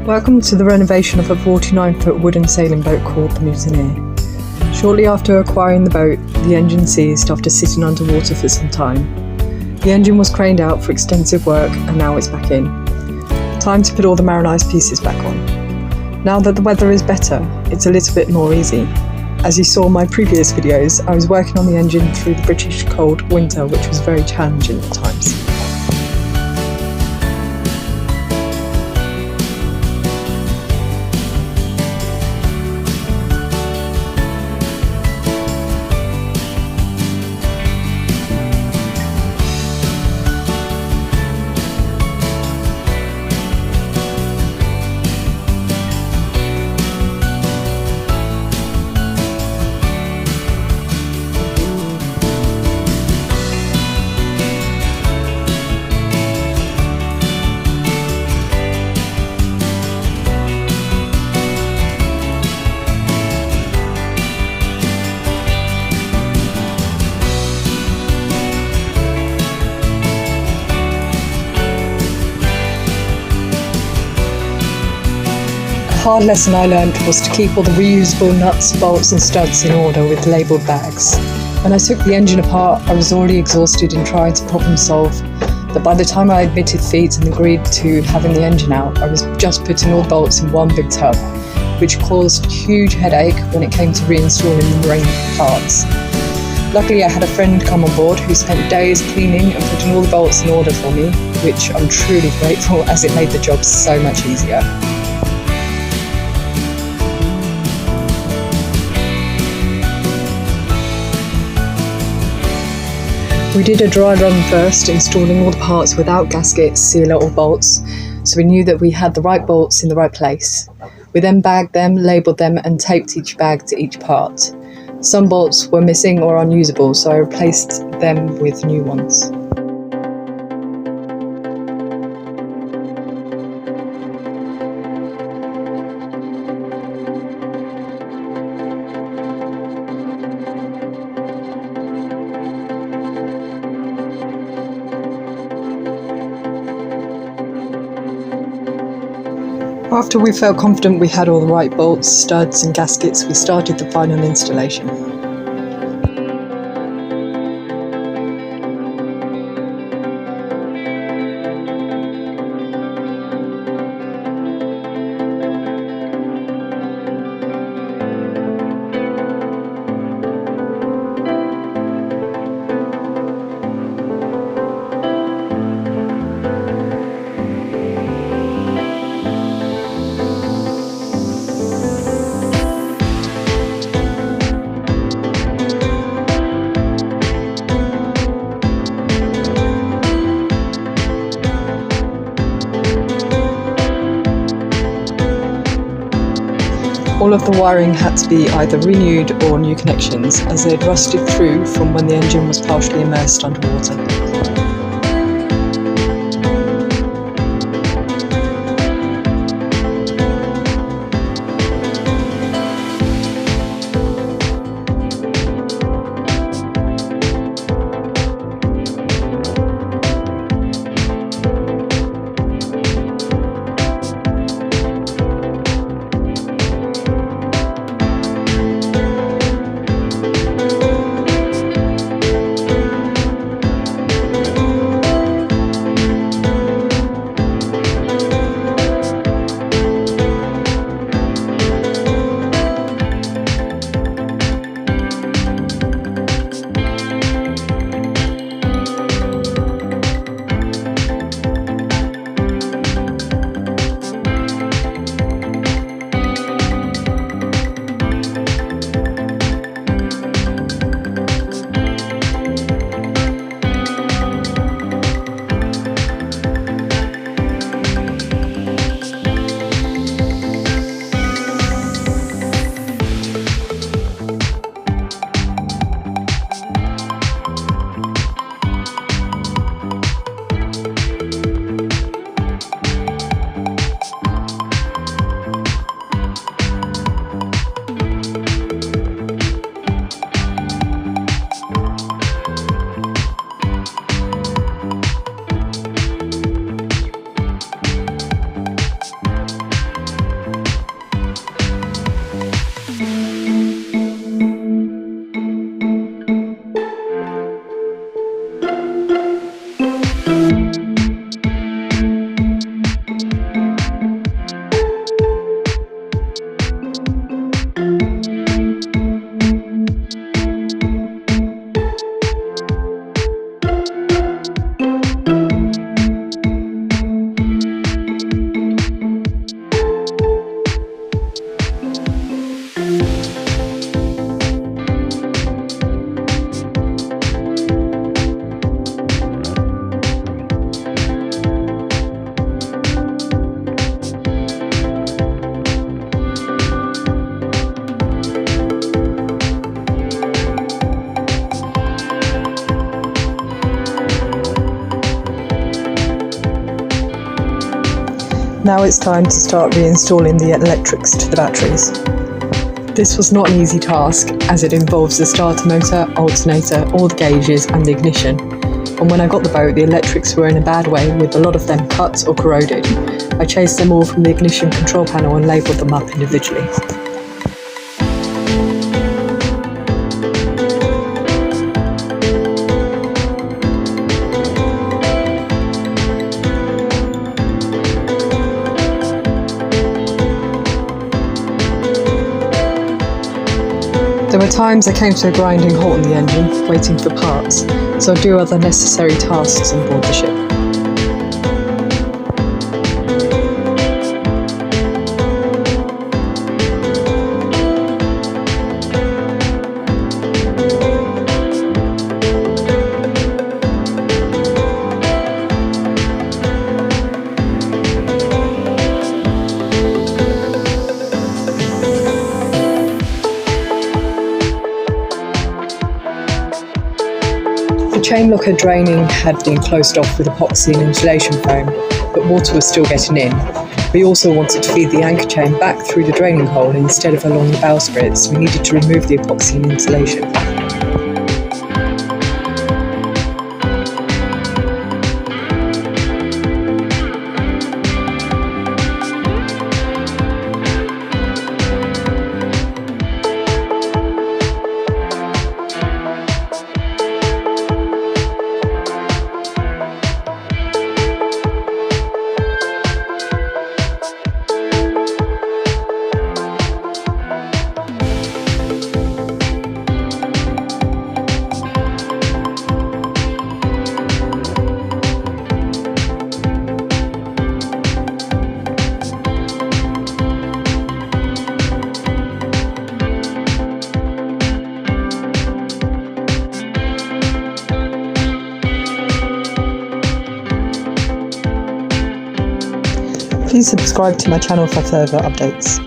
Welcome to the renovation of a 49-foot wooden sailing boat called the Mutineer. Shortly after acquiring the boat, the engine seized after sitting underwater for some time. The engine was craned out for extensive work and now it's back in. Time to put all the marinized pieces back on. Now that the weather is better, it's a little bit more easy. As you saw in my previous videos, I was working on the engine through the British cold winter, which was very challenging at times. The hard lesson I learned was to keep all the reusable nuts, bolts and studs in order with labelled bags. When I took the engine apart, I was already exhausted in trying to problem solve, but by the time I admitted feet and agreed to having the engine out, I was just putting all the bolts in one big tub, which caused huge headache when it came to reinstalling the marine parts. Luckily I had a friend come on board who spent days cleaning and putting all the bolts in order for me, which I'm truly grateful as it made the job so much easier. We did a dry run first, installing all the parts without gaskets, sealer or bolts, so we knew that we had the right bolts in the right place. We then bagged them, labelled them and taped each bag to each part. Some bolts were missing or unusable, so I replaced them with new ones. After we felt confident we had all the right bolts, studs and gaskets, we started the final installation. All of the wiring had to be either renewed or new connections, as they had rusted through from when the engine was partially immersed underwater. Now it's time to start reinstalling the electrics to the batteries. This was not an easy task, as it involves the starter motor, alternator, all the gauges and the ignition. And when I got the boat, the electrics were in a bad way, with a lot of them cut or corroded. I chased them all from the ignition control panel and labelled them up individually. There were times I came to a grinding halt in the engine, waiting for parts, so I'd do other necessary tasks on board the ship. The chain locker draining had been closed off with epoxy and insulation foam, but water was still getting in. We also wanted to feed the anchor chain back through the draining hole instead of along the bowsprit, so we needed to remove the epoxy and insulation. Please subscribe to my channel for further updates.